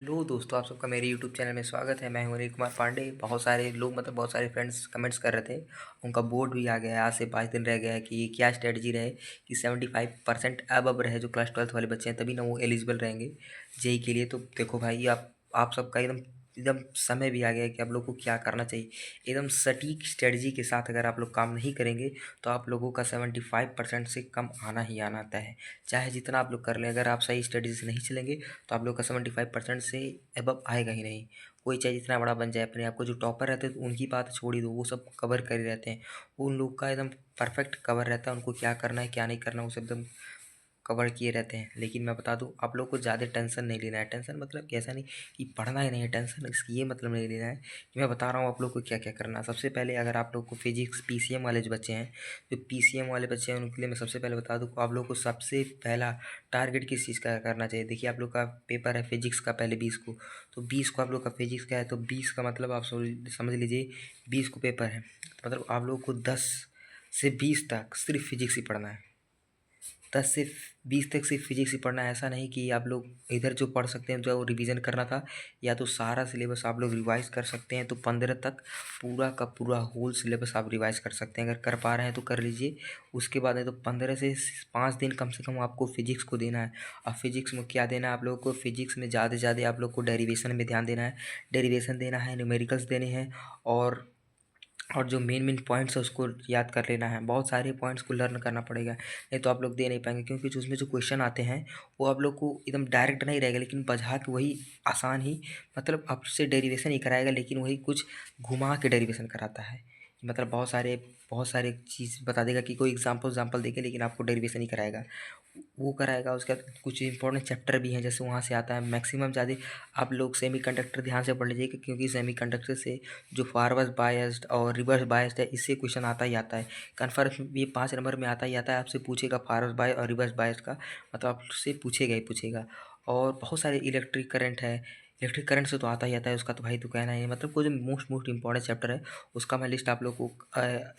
Hello दोस्तों, आप सबका मेरे यूट्यूब चैनल में स्वागत है। मैं हूं अनिल कुमार पांडे। बहुत सारे लोग बहुत सारे फ्रेंड्स कमेंट्स कर रहे थे। उनका बोर्ड भी आ गया है, आज से 5 दिन रह गया है कि क्या स्ट्रेटजी रहे कि 75% अब रहे जो क्लास 12th वाले बच्चे हैं, तभी ना वो एलिजिबल रहेंगे जेई के लिए। तो देखो भाई, आप सबका एकदम एकदम समय भी आ गया है कि आप लोग को क्या करना चाहिए। एकदम सटीक स्ट्रेटजी के साथ अगर आप लोग काम नहीं करेंगे तो आप लोगों का 75% से कम आना ही आना आता है। चाहे जितना आप लोग कर लें, अगर आप सही स्ट्रेटजी से नहीं चलेंगे तो आप लोग का 75% से एबव आएगा ही नहीं। कोई चाहे जितना बड़ा बन जाए, अपने आप को जो टॉपर रहते हैं तो उनकी बात छोड़ ही दो, वो सब कवर कर ही रहते हैं। उन लोग का एकदम परफेक्ट कवर रहता है, उनको क्या करना है क्या नहीं करना वो सब एकदम कवर किए रहते हैं। लेकिन मैं बता दूं, आप लोग को ज़्यादा टेंशन नहीं लेना है। टेंशन मतलब कि ऐसा नहीं कि पढ़ना ही नहीं है, टेंशन ये मतलब नहीं लेना है कि मैं बता रहा हूँ आप लोग को क्या क्या करना है। सबसे पहले अगर आप लोग को फिजिक्स पीसीएम वाले जो बच्चे हैं, जो पीसीएम वाले बच्चे हैं, उनके लिए मैं सबसे पहले बता दूँ आप लोग को सबसे पहला टारगेट किस चीज़ का करना चाहिए। देखिए, आप लोग का पेपर है फिजिक्स का पहले 20 को, तो 20 को आप लोग का फिजिक्स का है, तो 20 का मतलब आप समझ लीजिए 20 को पेपर है, तो मतलब आप लोग को 10 से 20 तक सिर्फ फिजिक्स ही पढ़ना है। 10 से 20 तक सिर्फ फिजिक्स ही पढ़ना है। ऐसा नहीं कि आप लोग इधर जो पढ़ सकते हैं, जो रिवीजन करना था, या तो सारा सिलेबस आप लोग रिवाइज कर सकते हैं, तो 15 तक पूरा का पूरा होल सिलेबस आप रिवाइज कर सकते हैं। अगर कर पा रहे हैं तो कर लीजिए। उसके बाद है तो 15 से 5 दिन कम से कम आपको फिजिक्स को देना है। और फिजिक्स में क्या देना है आप लोगों को, फिजिक्स में ज़्यादा से ज़्यादा आप लोग को डेरिवेशन में ध्यान देना है। डेरिवेशन देना है, न्यूमेरिकल्स देने हैं, और जो मेन मेन पॉइंट्स है उसको याद कर लेना है। बहुत सारे पॉइंट्स को लर्न करना पड़ेगा, नहीं तो आप लोग दे नहीं पाएंगे। क्योंकि जो उसमें जो क्वेश्चन आते हैं वो आप लोग को एकदम डायरेक्ट नहीं रहेगा, लेकिन बजा के वही आसान ही, मतलब आपसे डेरिवेशन ही कराएगा, लेकिन वही कुछ घुमा के डेरिवेशन कराता है। मतलब बहुत सारे चीज़ बता देगा कि कोई एग्जाम्पल देके, लेकिन आपको डेरिवेशन ही कराएगा, वो कराएगा। उसके बाद कुछ इंपॉर्टेंट चैप्टर भी हैं, जैसे वहाँ से आता है मैक्सिमम ज़्यादा। आप लोग सेमी कंडक्टर ध्यान से पढ़ लीजिएगा, क्योंकि सेमी कंडक्टर से जो फॉरवर्ड बायस्ड और रिवर्स बायस्ड है, इससे क्वेश्चन आता ही आता है। कन्फर्म ये 5 नंबर में आता ही आता है। आपसे पूछेगा फॉरवर्ड बाय और रिवर्स बायस्ड का, मतलब आपसे पूछेगा ही पूछेगा। और बहुत सारे इलेक्ट्रिक करंट है, इलेक्ट्रिक करंट से तो आता ही आता है, उसका तो भाई तो कहना ही है। मतलब कोई जो मोस्ट इंपॉर्टेंट चैप्टर है उसका मैं लिस्ट आप लोग को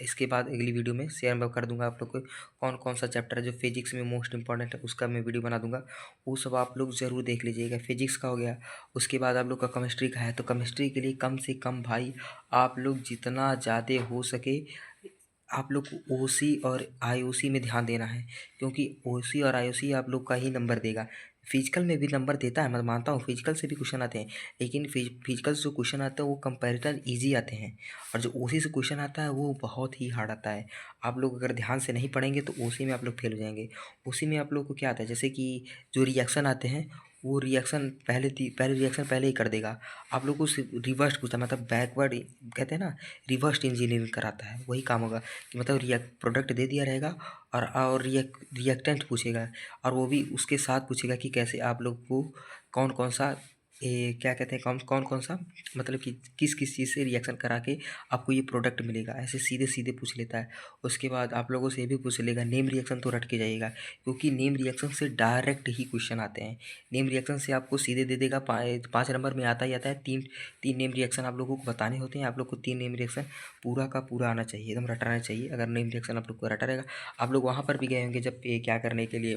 इसके बाद अगली वीडियो में शेयर मैं कर दूंगा। आप लोग को कौन कौन सा चैप्टर है जो फिजिक्स में मोस्ट इंपॉर्टेंट है, उसका मैं वीडियो बना दूंगा। वो सब आप लोग ज़रूर देख लीजिएगा। फिजिक्स का हो गया, उसके बाद आप लोग का केमिस्ट्री का है, तो केमिस्ट्री के लिए कम से कम भाई आप लोग जितना ज़्यादा हो सके आप लोग को ओसी और आईओसी में ध्यान देना है। क्योंकि ओसी और आईओसी आप लोग का ही नंबर देगा। फिजिकल में भी नंबर देता है, मैं मानता हूँ फिजिकल से भी क्वेश्चन आते हैं, लेकिन फिजिकल से जो क्वेश्चन आते हैं वो कंपैरेटिव इजी आते हैं, और जो ओसी से क्वेश्चन आता है वो बहुत ही हार्ड आता है। आप लोग अगर ध्यान से नहीं पढ़ेंगे तो ओसी में आप लोग फेल हो जाएंगे। ओसी में आप लोग को क्या आता है, जैसे कि जो रिएक्शन आते हैं, वो रिएक्शन पहले रिएक्शन पहले ही कर देगा। आप लोग को रिवर्स पूछता है, मतलब बैकवर्ड कहते हैं ना, रिवर्स इंजीनियरिंग कराता है। वही काम होगा कि मतलब प्रोडक्ट दे दिया रहेगा, और रिएक्टेंट पूछेगा, और वो भी उसके साथ पूछेगा कि कैसे आप लोग को कौन कौन सा क्या कहते हैं, कौन कौन कौन सा, मतलब कि किस किस चीज़ से रिएक्शन करा के आपको ये प्रोडक्ट मिलेगा। ऐसे सीधे सीधे पूछ लेता है। उसके बाद आप लोगों से ये भी पूछ लेगा, नेम रिएक्शन तो रट के जाइएगा, क्योंकि नेम रिएक्शन से डायरेक्ट ही क्वेश्चन आते हैं। नेम रिएक्शन से आपको सीधे दे देगा। 5 नंबर में आता ही आता है। तीन तीन नेम रिएक्शन आप लोगों को बताने होते हैं। आप लोग को 3 नेम रिएक्शन पूरा का पूरा आना चाहिए, एकदम रटाना चाहिए। अगर नेम रिएक्शन आप लोग को रटा रहेगा, आप लोग वहाँ पर भी गए होंगे जब ये क्या करने के लिए,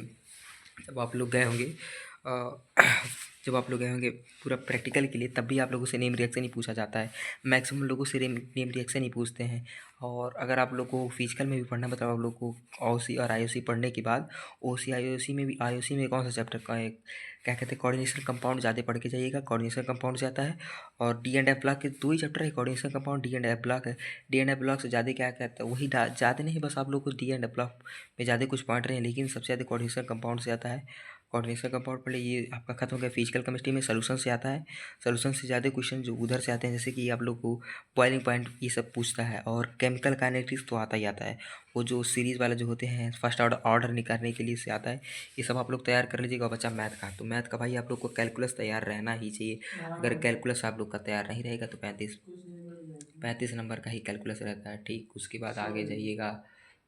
जब आप लोग गए होंगे अ, जब आप लोग गए होंगे पूरा प्रैक्टिकल के लिए, तब भी आप लोगों से नेम रिएक्शन ही पूछा जाता है। मैक्सिमम लोगों से नेम रिएक्शन ही पूछते हैं। और अगर आप लोग को फिजिकल में भी पढ़ना है, मतलब आप लोग को ओसी और आईओसी पढ़ने के बाद ओसी आईओसी में कौन सा चैप्टर का है, क्या कहते हैं, कोऑर्डिनेशन कंपाउंड ज़्यादा पढ़ के जाइएगा। कोऑर्डिनेशन कंपाउंड से आता है, और डी एंड एफ ब्लॉक के 2 ही चैप्टर है, coordination compound, D and F block है। डी एंड एफ ब्लॉक से ज़्यादा क्या कहता है, वही ज़्यादा नहीं, बस आप लोग को डी एंड एफ ब्लॉक में ज़्यादा कुछ पॉइंट रहे हैं, लेकिन सबसे ज़्यादा कोऑर्डिनेशन कंपाउंड से आता है। कोऑर्डिनेशन कंपाउंड पहले ये आपका खत्म हो गया। फिजिकल केमिस्ट्री में सोल्यूशन से आता है। सोल्यूशन से ज़्यादा क्वेश्चन जो उधर से आते हैं, जैसे कि आप लोग को बॉइलिंग पॉइंट ये सब पूछता है। और केमिकल काइनेटिक्स तो आता ही आता है, वो जो सीरीज़ वाले जो होते हैं फर्स्ट ऑर्डर निकालने के लिए से आता है। ये सब आप लोग तैयार कर लीजिएगा। बच्चा मैथ का, तो मैथ का भाई आप लोग को कैलकुलस तैयार रहना ही चाहिए। अगर कैलकुलस आप लोग का तैयार नहीं रहेगा तो 35 नंबर का ही कैलकुलस रहता है। ठीक, उसके बाद आगे जाइएगा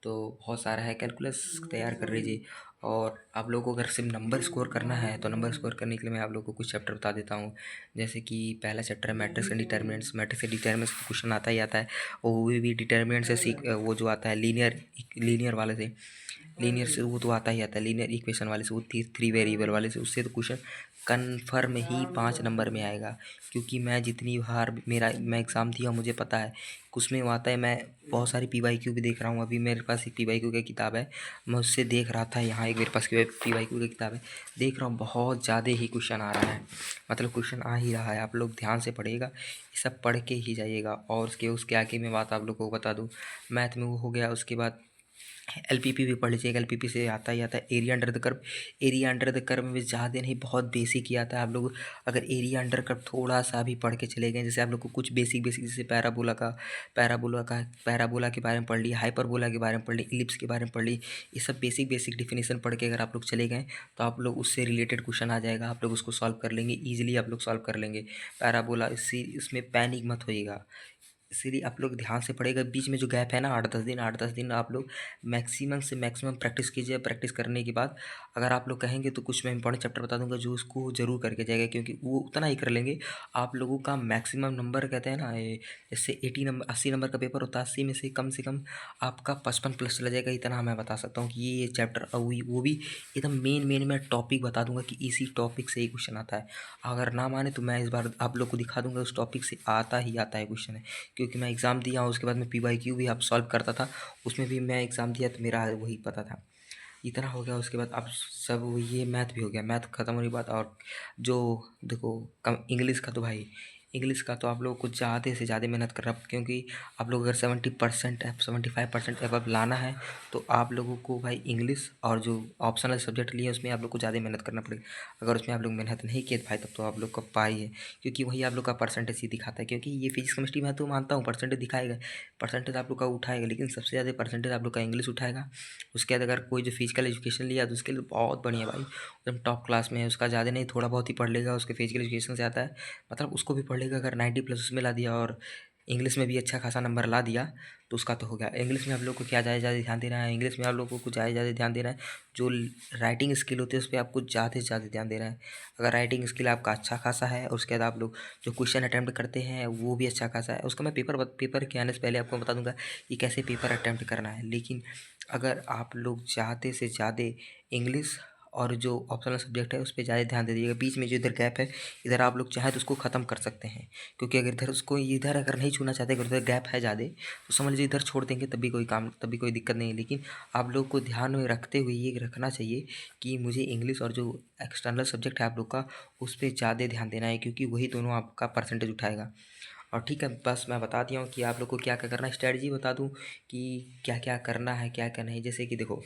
तो बहुत सारा है, कैलकुलस तैयार कर लीजिए। और आप लोगों को अगर सिर्फ नंबर स्कोर करना है, तो नंबर स्कोर करने के लिए मैं आप लोगों को कुछ चैप्टर बता देता हूँ। जैसे कि पहला चैप्टर है matrix and determinants. Matrix and determinants का क्वेश्चन आता ही आता है। वो भी डिटर्मिनेंट से वो जो आता है लीनियर वाले से, लीनियर से वो तो आता ही आता है। लीनियर इक्वेशन वाले से, वो 3 वेरिएबल वाले से, उससे तो क्वेश्चन कन्फर्म ही 5 नंबर में आएगा, क्योंकि मैं जितनी बार मैं एग्ज़ाम दिया मुझे पता है उसमें वो आता है। मैं बहुत सारी PYQ भी देख रहा हूँ, अभी मेरे पास एक PYQ की किताब है, मैं उससे देख रहा था। यहाँ एक मेरे पास PYQ की किताब है, देख रहा हूँ बहुत ज़्यादा ही क्वेश्चन आ रहा है, मतलब क्वेश्चन आ ही रहा है। आप लोग ध्यान से पढ़िएगा, ये सब पढ़ के ही जाइएगा। और उसके आगे मैं बात आप लोग को बता दूँ, मैथ में वो हो गया। उसके बाद LPP भी पढ़ लीजिएगा, LPP से आता ही आता है area under the curve. Area under the curve में ज़्यादा नहीं, बहुत बेसिक ही आता है। आप लोग अगर एरिया अंडर कर्व थोड़ा सा भी पढ़ के चले गए, जैसे आप लोग को कुछ बेसिक जैसे पैराबोला के बारे में पढ़ ली, हाइपरबोला के बारे में पढ़ ली, इलिप्स के बारे में पढ़ ली, ये सब बेसिक डिफिनेशन पढ़ के अगर आप लोग चले गए तो आप लोग उससे रिलेटेड क्वेश्चन आ जाएगा, आप लोग उसको सॉल्व कर लेंगे ईजिली, आप लोग सॉल्व कर लेंगे पैराबोला। इसमें पैनिक मत होइएगा, इसीलिए आप लोग ध्यान से पढ़ेगा। बीच में जो गैप है ना 8-10 दिन आप लोग मैक्सिमम से मैक्सिमम प्रैक्टिस कीजिए। प्रैक्टिस करने के बाद अगर आप लोग कहेंगे तो कुछ मैं इंपॉर्टेंट चैप्टर बता दूंगा जो उसको ज़रूर करके जाएगा, क्योंकि वो उतना ही कर लेंगे। आप लोगों का मैक्सिमम नंबर कहते हैं ना, जैसे 80 नंबर का पेपर होता है, 80 में से कम आपका 55+ चला जाएगा। इतना मैं बता सकता हूँ कि ये चैप्टर वो भी एकदम मेन मैं टॉपिक बता दूंगा कि इसी टॉपिक से ही क्वेश्चन आता है। अगर ना माने तो मैं इस बार आप लोग को दिखा दूंगा उस टॉपिक से आता ही आता है क्वेश्चन है, क्योंकि मैं एग्ज़ाम दिया हूँ। उसके बाद मैं PYQ भी आप सॉल्व करता था, उसमें भी मैं एग्ज़ाम दिया तो मेरा वही पता था। इतना हो गया। उसके बाद अब सब ये मैथ भी हो गया, मैथ ख़त्म होने के बाद और जो देखो कम इंग्लिश का तो भाई, इंग्लिश का तो आप लोगों को ज़्यादा से ज़्यादा मेहनत करना, क्योंकि आप लोग अगर 70% 75% एबव लाना है तो आप लोगों को भाई इंग्लिश और जो ऑप्शनल सब्जेक्ट लिए उसमें आप लोग को ज़्यादा मेहनत करना पड़ेगा। अगर उसमें आप लोग मेहनत नहीं किए भाई तब तो आप लोग का पाई है, क्योंकि वही आप लोग का परसेंटेज ही दिखाता है। क्योंकि ये फिजिक्स केमिस्ट्री मैं तो मानता हूँ परसेंटेज दिखाएगा, परसेंटेज आप लोग का उठाएगा, लेकिन सबसे ज़्यादा परसेंटेज आप लोग का इंग्लिश उठाएगा। उसके बाद अगर कोई जो फिजिकल एजुकेशन लिया तो उसके लिए बहुत बढ़िया भाई, एकदम टॉप क्लास में है। उसका ज़्यादा नहीं थोड़ा बहुत ही पढ़ लेगा, उसके फिजिकल एजुकेशन से आता है, मतलब उसको भी पढ़ लेगा। अगर 90+ उसमें ला दिया और इंग्लिश में भी अच्छा खासा नंबर ला दिया तो उसका तो हो गया। इंग्लिश में आप लोग को क्या ज़्यादा ध्यान देना है, इंग्लिश में आप लोग को कुछ ज़्यादा ध्यान देना है। जो राइटिंग स्किल होती है उस पर आपको ज़्यादा से ज़्यादा ध्यान देना है। अगर राइटिंग स्किल आपका अच्छा खासा है और उसके बाद आप लोग जो क्वेश्चन अटैम्प्ट करते हैं वो भी अच्छा खासा है, उसका मैं पेपर के आने से पहले आपको बता दूंगा कि कैसे पेपर अटैम्प्ट करना है। लेकिन अगर आप लोग ज़्यादा से ज़्यादा इंग्लिश और जो ऑप्शनल सब्जेक्ट है उस पर ज़्यादा ध्यान दे दीजिएगा। बीच में जो इधर गैप है, इधर आप लोग चाहें तो उसको ख़त्म कर सकते हैं, क्योंकि अगर इधर अगर नहीं छूना चाहते, अगर उधर गैप है ज़्यादा तो समझ लीजिए इधर छोड़ देंगे तब भी कोई दिक्कत नहीं है। लेकिन आप लोग को ध्यान में रखते हुए ये रखना चाहिए कि मुझे इंग्लिश और जो एक्सटर्नल सब्जेक्ट है आप लोग का उस पर ज़्यादा ध्यान देना है, क्योंकि वही दोनों आपका परसेंटेज उठाएगा। और ठीक है, बस मैं बता दिया हूँ कि आप लोग को क्या क्या करना है। स्ट्रेटजी बता दूँ कि क्या क्या करना है क्या क्या नहीं। जैसे कि देखो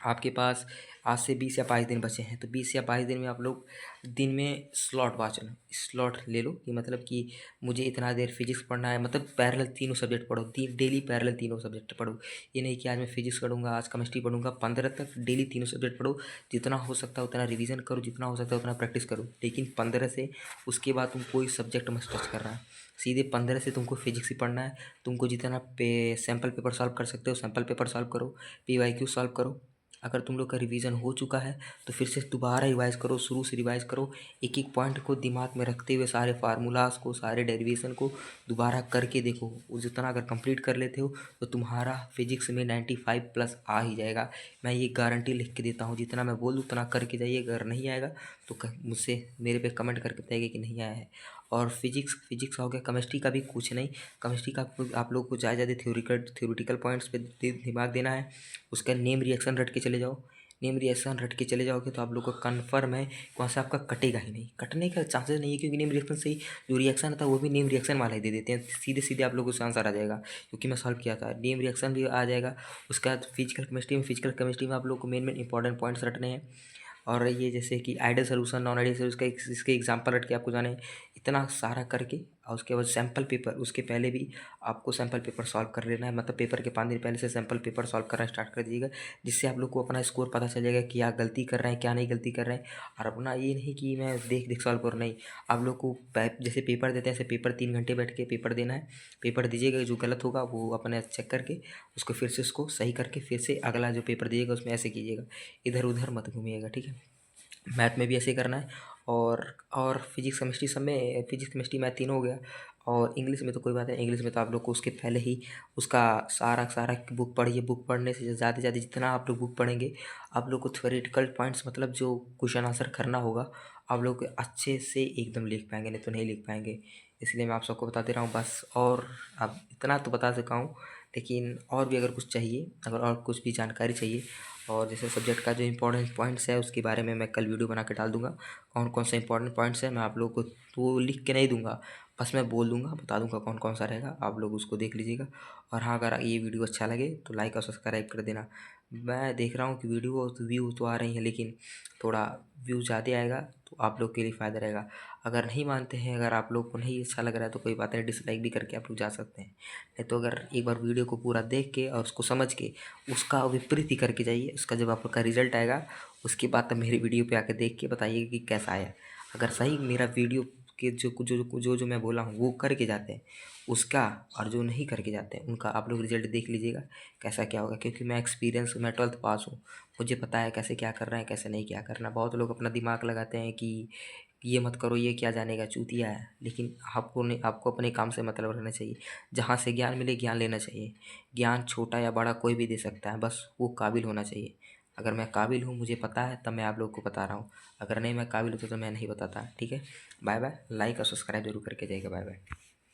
आपके पास आज से 20 या 22 दिन बचे हैं, तो 20 या 22 दिन में आप लोग दिन में स्लॉट वाच लो, स्लॉट ले लो कि मतलब कि मुझे इतना देर फिजिक्स पढ़ना है, मतलब पैरेलल तीनों सब्जेक्ट पढ़ो, डेली पैरेलल तीनों सब्जेक्ट पढ़ो। ये नहीं कि आज मैं फिजिक्स पढ़ूंगा, आज केमिस्ट्री पढ़ूंगा। 15 तक डेली तीनों सब्जेक्ट पढ़ो, जितना हो सकता है उतना रिवीजन करो, जितना हो सकता है उतना प्रैक्टिस करो। लेकिन 15 से उसके बाद तुम कोई सब्जेक्ट मत टच करना है, सीधे 15 से तुमको फिजिक्स ही पढ़ना है। तुमको जितना सैम्पल पेपर सॉल्व कर सकते हो सैम्पल पेपर सॉल्व करो, PYQ सॉल्व करो। अगर तुम लोग का रिवीजन हो चुका है तो फिर से दोबारा रिवाइज़ करो, शुरू से रिवाइज़ करो। एक एक पॉइंट को दिमाग में रखते हुए सारे फार्मूलाज को, सारे डेरिवेशन को दोबारा करके देखो। वो जितना अगर कंप्लीट कर लेते हो तो तुम्हारा फिजिक्स में 95+ आ ही जाएगा। मैं ये गारंटी लिख के देता हूँ, जितना मैं बोलूँ उतना करके जाइए। अगर नहीं आएगा तो मुझसे मेरे पे कमेंट करके बताइए कि नहीं आया है। और फिजिक्स हो गया। केमिस्ट्री का भी कुछ नहीं, केमिस्ट्री का आप लोग को ज़्यादा थ्योरेटिकल पॉइंट्स पे दिमाग देना है। उसका नेम रिएक्शन रट के चले जाओ, नेम रिएक्शन रट के चले जाओगे तो आप लोग को कन्फर्म है वहाँ से आपका कटेगा ही नहीं, कटने का चांसेस नहीं है। क्योंकि नेम रिएक्शन से ही जो रिएक्शन आता है वो भी नेम रिएक्शन वाला ही दे देते हैं, सीधे सीधे आप लोगों को आंसर आ जाएगा। क्योंकि मैं सॉल्व किया था, नेम रिएक्शन भी आ जाएगा। उसके बाद फिजिकल केमिस्ट्री में आप लोग को मेन इंपॉर्टेंट पॉइंट्स रटने हैं। और ये जैसे कि ideal solution, non ideal solution का इसके एग्जांपल रट के आपको जाने हैं। इतना सारा करके और उसके बाद सैम्पल पेपर, उसके पहले भी आपको सैम्पल पेपर सॉल्व कर लेना है। मतलब पेपर के 5 दिन पहले से सैम्पल पेपर सॉल्व करना स्टार्ट कर दीजिएगा, जिससे आप लोग को अपना स्कोर पता चल जाएगा क्या गलती कर रहे हैं क्या नहीं गलती कर रहे हैं। और अपना ये नहीं कि मैं देख देख सॉल्व करूँ, नहीं। आप लोग को जैसे पेपर देते हैं ऐसे पेपर 3 घंटे बैठ के पेपर देना है। पेपर दीजिएगा, जो गलत होगा वो अपने चेक करके उसको फिर से उसको सही करके फिर से अगला जो पेपर दीजिएगा उसमें ऐसे कीजिएगा, इधर उधर मत घूमिएगा, ठीक है। मैथ में भी ऐसे ही करना है। और फिजिक्स केमिस्ट्री सब में, फिजिक्स केमिस्ट्री मैथ तीनों हो गया। और इंग्लिश में तो कोई बात है, इंग्लिश में तो आप लोग को उसके पहले ही उसका सारा बुक पढ़िए। बुक पढ़ने से ज़्यादा से ज़्यादा जितना आप लोग बुक पढ़ेंगे आप लोग को थ्योरेटिकल पॉइंट्स, मतलब जो क्वेश्चन आंसर करना होगा आप लोग अच्छे से एकदम लिख पाएंगे, नहीं तो नहीं लिख पाएंगे। इसलिए मैं आप सबको बता दे रहा हूँ बस। और अब इतना तो बता सका हूँ, लेकिन और भी अगर कुछ चाहिए, अगर और कुछ भी जानकारी चाहिए, और जैसे सब्जेक्ट का जो इंपॉर्टेंट पॉइंट्स है उसके बारे में मैं कल वीडियो बना के डाल दूँगा। कौन कौन से इंपॉर्टेंट पॉइंट्स हैं मैं आप लोगों को तो लिख के नहीं दूँगा, बस मैं बोल दूँगा, बता दूँगा कौन कौन सा रहेगा, आप लोग उसको देख लीजिएगा। और हाँ, अगर ये वीडियो अच्छा लगे तो लाइक और सब्सक्राइब कर देना। मैं देख रहा हूँ कि वीडियो तो व्यू तो आ रही हैं, लेकिन थोड़ा व्यू ज़्यादा आएगा तो आप लोग के लिए फ़ायदा रहेगा। अगर नहीं मानते हैं, अगर आप लोग को नहीं अच्छा लग रहा है तो कोई बात नहीं, डिसलाइक भी करके आप लोग जा सकते हैं। नहीं तो अगर एक बार वीडियो को पूरा देख के और उसको समझ के उसका विपरीत ही करके जाइए, उसका जब आपका रिजल्ट आएगा उसके बाद तब मेरी वीडियो पे आके देख के बताइए कि कैसा आया। अगर सही मेरा वीडियो के जो मैं बोला हूँ वो करके जाते हैं उसका, और जो नहीं करके जाते हैं उनका आप लोग रिजल्ट देख लीजिएगा कैसा क्या होगा। क्योंकि मैं एक्सपीरियंस, मैं 12th पास हूँ, मुझे पता है कैसे क्या करना है, कैसे नहीं क्या करना। बहुत लोग अपना दिमाग लगाते हैं कि ये मत करो, ये क्या जानेगा, चूतिया है। लेकिन आपको नहीं, आपको अपने काम से मतलब रहना चाहिए। जहाँ से ज्ञान मिले ज्ञान लेना चाहिए। ज्ञान छोटा या बड़ा कोई भी दे सकता है, बस वो काबिल होना चाहिए। अगर मैं काबिल हूँ, मुझे पता है, तब मैं आप लोग को बता रहा हूँ। अगर नहीं मैं काबिल हूँ तो मैं नहीं बताता। ठीक है, बाय बाय। लाइक और सब्सक्राइब जरूर करके जाइएगा। Bye bye.